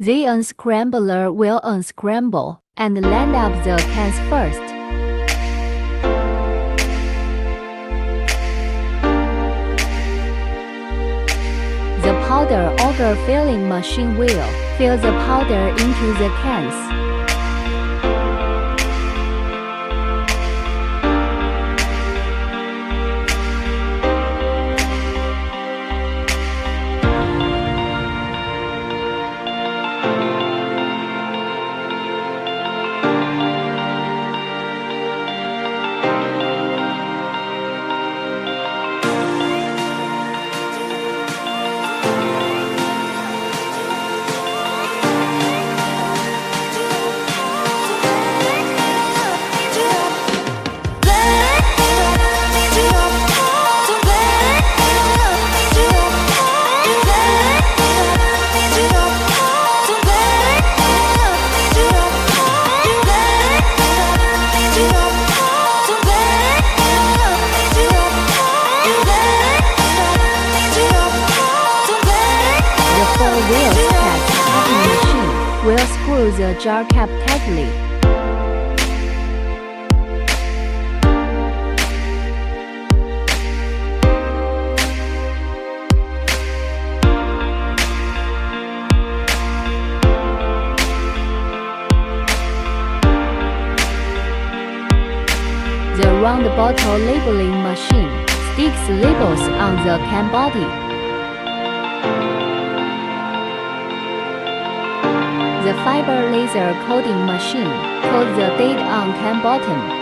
The unscrambler will unscramble and land up the cans first. The powder auger filling machine will fill the powder into the cans. Will screw the jar cap tightly. The round bottle labeling machine sticks labels on the can body. The fiber laser coding machine codes the date on can bottom.